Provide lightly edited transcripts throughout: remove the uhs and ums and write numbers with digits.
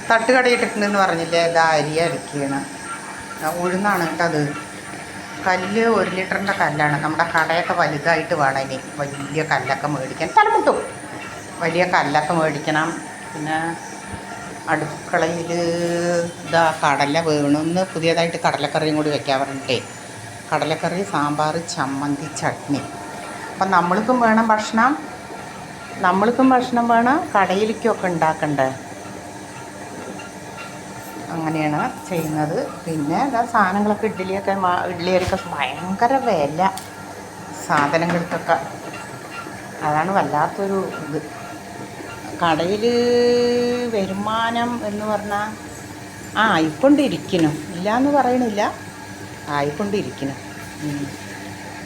തട്ടുകടയിട്ടിട്ടുണ്ടെന്ന് പറഞ്ഞില്ലേ, ഇതാ അരി അരക്കുകയാണ്. ഉഴുന്നാണ് കേട്ടോ അത്. കല്ല് 1 ലിറ്ററിൻ്റെ കല്ലാണ്. നമ്മുടെ കടയൊക്കെ വലുതായിട്ട് വേണം ഇനി വലിയ കല്ലൊക്കെ മേടിക്കാൻ. തലമുട്ടും വലിയ കല്ലൊക്കെ മേടിക്കണം. പിന്നെ അടുക്കളയിൽ ഇതാ കടല വേണമെന്ന് പുതിയതായിട്ട് കടലക്കറിയും കൂടി വെക്കാൻ പറഞ്ഞിട്ടേ. കടലക്കറി, സാമ്പാർ, ചമ്മന്തി, ചട്നി. അപ്പം നമ്മൾക്കും വേണം ഭക്ഷണം വേണം, കടയിലേക്കൊക്കെ ഉണ്ടാക്കണ്ടേ. അങ്ങനെയാണ് ചെയ്യുന്നത്. പിന്നെ സാധനങ്ങളൊക്കെ ഇഡ്ഡലിയൊക്കെ ഭയങ്കര വില സാധനങ്ങൾക്കൊക്കെ. അതാണ് വല്ലാത്തൊരു ഇത്. കടയിൽ വരുമാനം എന്ന് പറഞ്ഞാൽ ആയിക്കൊണ്ടിരിക്കുന്നു, ഇല്ലയെന്ന് പറയണില്ല, ആയിക്കൊണ്ടിരിക്കുന്നു.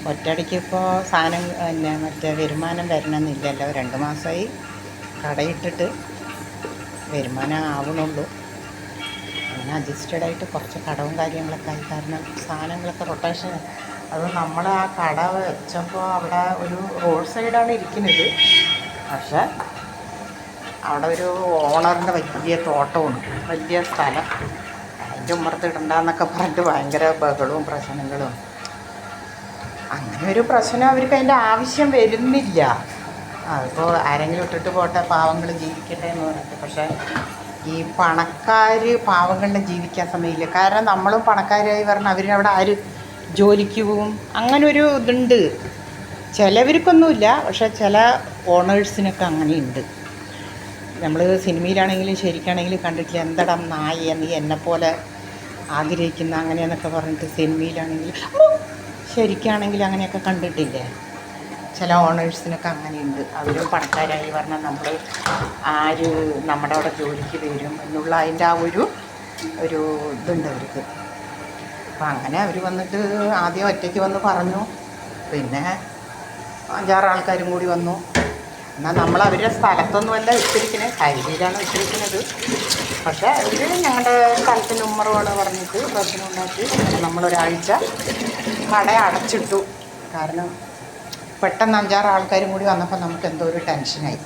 ഒറ്റയടിക്ക് ഇപ്പോൾ മറ്റേ വരുമാനം വരണമെന്നില്ലല്ലോ. 2 മാസമായി കടയിട്ടിട്ട് വരുമാനം ആവണുള്ളൂ. അങ്ങനെ അഡ്ജസ്റ്റഡായിട്ട് കുറച്ച് കടവും കാര്യങ്ങളൊക്കെ ആയി. കാരണം സാധനങ്ങളൊക്കെ റൊട്ടേഷൻ. അത് നമ്മൾ ആ കട വെച്ചപ്പോൾ അവിടെ ഒരു റോഡ് സൈഡാണ് ഇരിക്കുന്നത്. പക്ഷേ അവിടെ ഒരു ഓണറിൻ്റെ വലിയ തോട്ടമാണ്, വലിയ സ്ഥലം. അതിൻ്റെ ഉമ്മർത്ത് ഇടണ്ടെന്നൊക്കെ പറഞ്ഞിട്ട് ഭയങ്കര ബഹളവും പ്രശ്നങ്ങളും. അങ്ങനെ ഒരു പ്രശ്നം അവർക്ക് അതിൻ്റെ ആവശ്യം വരുന്നില്ല. അതിപ്പോൾ ആരെങ്കിലും ഇട്ടിട്ട് പോട്ടെ, പാവങ്ങൾ ജീവിക്കട്ടെ എന്ന് പറഞ്ഞിട്ട്. പക്ഷേ ഈ പണക്കാർ പാവങ്ങളുടെ ജീവിക്കാൻ സമയമില്ല. കാരണം നമ്മളും പണക്കാരായി പറഞ്ഞാൽ അവരവിടെ ആര് ജോലിക്ക് പോവും? അങ്ങനൊരു ഇതുണ്ട്. ചിലവർക്കൊന്നുമില്ല, പക്ഷേ ചില ഓണേഴ്സിനൊക്കെ അങ്ങനെയുണ്ട്. നമ്മൾ സിനിമയിലാണെങ്കിലും ശരിക്കാണെങ്കിലും കണ്ടിട്ടില്ല, എന്തടാ നായ നീ എന്നെപ്പോലെ ആഗ്രഹിക്കുന്ന അങ്ങനെയെന്നൊക്കെ പറഞ്ഞിട്ട് സിനിമയിലാണെങ്കിൽ ശരിക്കാണെങ്കിലും അങ്ങനെയൊക്കെ കണ്ടിട്ടില്ലേ. ചില ഓണേഴ്സിനൊക്കെ അങ്ങനെയുണ്ട്. അവരും പണക്കാരായി പറഞ്ഞാൽ നമ്മൾ ആര് നമ്മുടെ അവിടെ ജോലിക്ക് വരും എന്നുള്ള അതിൻ്റെ ആ ഒരു ഇതുണ്ട് അവർക്ക്. അപ്പം അങ്ങനെ അവർ വന്നിട്ട് ആദ്യം ഒറ്റയ്ക്ക് വന്ന് പറഞ്ഞു. പിന്നെ 5-6 ആൾക്കാരും കൂടി വന്നു. എന്നാൽ നമ്മൾ അവരുടെ സ്ഥലത്തൊന്നുമല്ല ഇട്ടിരിക്കുന്നത്, ഹൈവേയിലാണ് ഇട്ടിരിക്കുന്നത്. പക്ഷേ അവർ ഞങ്ങളുടെ സ്ഥലത്തിന് ഉമ്മറുകൾ പറഞ്ഞിട്ട് പ്രശ്നം ഉണ്ടാക്കി. നമ്മളൊരാഴ്ച കട അടച്ചിട്ടു. കാരണം പെട്ടെന്ന് 5-6 ആൾക്കാരും കൂടി വന്നപ്പോൾ നമുക്ക് എന്തോ ഒരു ടെൻഷനായി,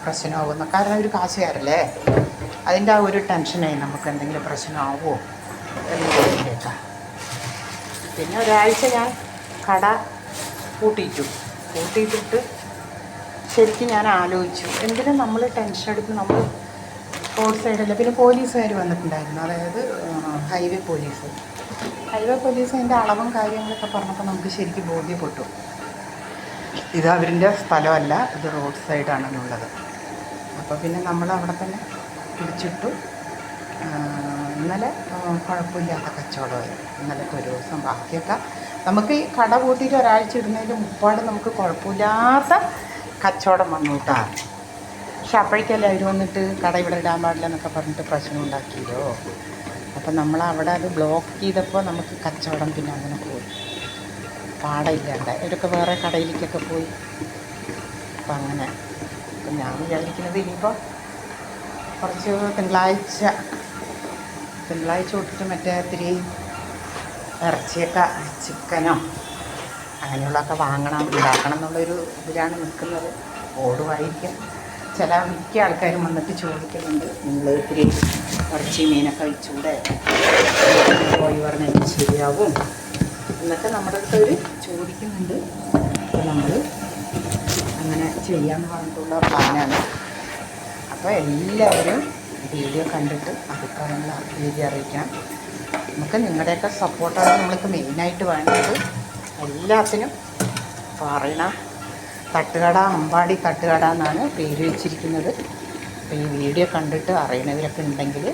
പ്രശ്നമാകുന്നു. കാരണം ഒരു കാശുകാരല്ലേ, അതിൻ്റെ ആ ഒരു ടെൻഷനായി, നമുക്ക് എന്തെങ്കിലും പ്രശ്നമാവുമോ എന്നതിലേക്കാണ്. പിന്നെ ഒരാഴ്ച ഞാൻ കട പൂട്ടിയിട്ടിട്ട് ശരിക്കും ഞാൻ ആലോചിച്ചു, എന്തിനും നമ്മൾ ടെൻഷൻ എടുക്കും. നമ്മൾ റോഡ് സൈഡല്ല. പിന്നെ പോലീസുകാർ വന്നിട്ടുണ്ടായിരുന്നു, അതായത് ഹൈവേ പോലീസ് അതിൻ്റെ അളവും കാര്യങ്ങളൊക്കെ പറഞ്ഞപ്പോൾ നമുക്ക് ശരിക്കും ബോധ്യപ്പെട്ടു, ഇത് അവരുടെ സ്ഥലമല്ല, ഇത് റോഡ് സൈഡാണെന്നുള്ളത്. അപ്പോൾ പിന്നെ നമ്മൾ അവിടെ തന്നെ പിടിച്ചിട്ടു. ഇന്നലെ കുഴപ്പമില്ലാത്ത കച്ചവടമായി. ഇന്നലത്തെ ഒരു ദിവസം. ബാക്കിയൊക്കെ നമുക്ക് ഈ കട പൂട്ടിയിട്ട് ഒരാഴ്ച ഇടുന്നതിൽ മുപ്പാട് നമുക്ക് കുഴപ്പമില്ലാത്ത കച്ചവടം വന്നു കേട്ടോ. പക്ഷെ അപ്പോഴേക്കല്ലേ അവർ വന്നിട്ട് കട ഇവിടെ ഇടാൻ പാടില്ല എന്നൊക്കെ പറഞ്ഞിട്ട് പ്രശ്നം ഉണ്ടാക്കിയല്ലോ. അപ്പം നമ്മളവിടെ അത് ബ്ലോക്ക് ചെയ്തപ്പോൾ നമുക്ക് കച്ചവടം പിന്നെ അങ്ങനെ പോയി, പാടയില്ലാണ്ട് ഇവരൊക്കെ വേറെ കടയിലേക്കൊക്കെ പോയി. അപ്പം അങ്ങനെ അപ്പം ഞാൻ വിചാരിക്കുന്നത് ഇനിയിപ്പോൾ കുറച്ച് തിങ്കളാഴ്ച തൊട്ടിട്ട് മറ്റേ ഇത്തിരി ഇറച്ചിയൊക്കെ, ചിക്കനോ അങ്ങനെയുള്ളതൊക്കെ ഉണ്ടാക്കണം എന്നുള്ളൊരു ഇതിലാണ് നിൽക്കുന്നത്. ഓടുമായിരിക്കും. മിക്ക ആൾക്കാരും വന്നിട്ട് ചോദിക്കുന്നുണ്ട്, നിങ്ങൾ ഇത്തിരി ഇറച്ചി മീനൊക്കെ വെച്ചുകൂടെ, പോയി പറഞ്ഞാൽ ശരിയാവും എന്നൊക്കെ നമ്മുടെ അടുത്ത് ചോദിക്കുന്നുണ്ട്. അപ്പോൾ നമ്മൾ അങ്ങനെ ചെയ്യാമെന്ന് പറഞ്ഞിട്ടുള്ള പ്ലാനാണ്. അപ്പോൾ എല്ലാവരും വീഡിയോ കണ്ടിട്ട് അഭിപ്രായങ്ങൾ രീതി അറിയിക്കാം. നമുക്ക് നിങ്ങളുടെയൊക്കെ സപ്പോർട്ടാണ് നമ്മൾക്ക് മെയിനായിട്ട് വേണ്ടത്. എല്ലാത്തിനും പറയണം. തട്ടുകട, അമ്പാടി തട്ടുകട എന്നാണ് പേര് വെച്ചിരിക്കുന്നത്. അപ്പോൾ ഈ വീഡിയോ കണ്ടിട്ട് അറിയണവരൊക്കെ ഉണ്ടെങ്കിൽ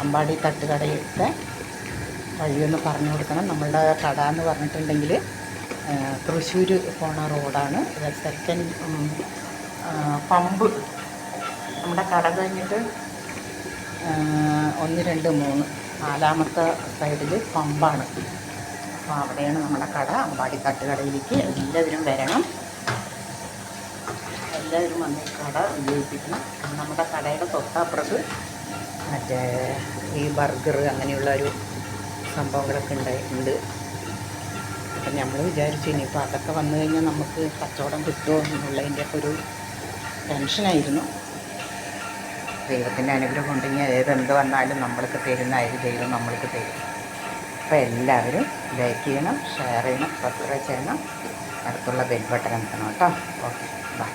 അമ്പാടി തട്ടുകടയുടെ വഴിയൊന്ന് പറഞ്ഞു കൊടുക്കണം. നമ്മളുടെ കട എന്ന് പറഞ്ഞിട്ടുണ്ടെങ്കിൽ തൃശ്ശൂർ പോണ റോഡാണ്. സെക്കൻഡ് പമ്പ്, നമ്മുടെ കട കഴിഞ്ഞിട്ട് 1, 2, 3 4ാമത്തെ സൈഡിൽ പമ്പാണ്. അപ്പോൾ അവിടെയാണ് നമ്മുടെ കട. അമ്പാടി തട്ടുകടയിലേക്ക് എല്ലാവരും വരണം. എല്ലാവരും വന്ന് കട ഉപയോഗിപ്പിക്കണം. നമ്മുടെ കടയുടെ തൊട്ടപ്പുറത്ത് മറ്റേ ഈ ബർഗർ അങ്ങനെയുള്ളൊരു സംഭവങ്ങളൊക്കെ ഉണ്ട്. അപ്പം നമ്മൾ വിചാരിച്ചു ഇനിയിപ്പോൾ അതൊക്കെ വന്നു കഴിഞ്ഞാൽ നമുക്ക് കച്ചവടം കിട്ടുമോ എന്നുള്ളതിൻ്റെയൊക്കെ ഒരു ടെൻഷനായിരുന്നു. ദൈവത്തിൻ്റെ അനുഗ്രഹം ഉണ്ടെങ്കിൽ ഏതെന്ത് വന്നാലും നമ്മൾക്ക് തരുന്ന അതിൽ ദൈവം നമ്മൾക്ക് തരും. അപ്പോൾ എല്ലാവരും ലൈക്ക് ചെയ്യണം, ഷെയർ ചെയ്യണം, സബ്സ്ക്രൈബ് ചെയ്യണം, അടുത്തുള്ള ബെൽ ബട്ടൺ അമർത്തണം കേട്ടോ. Okay, by.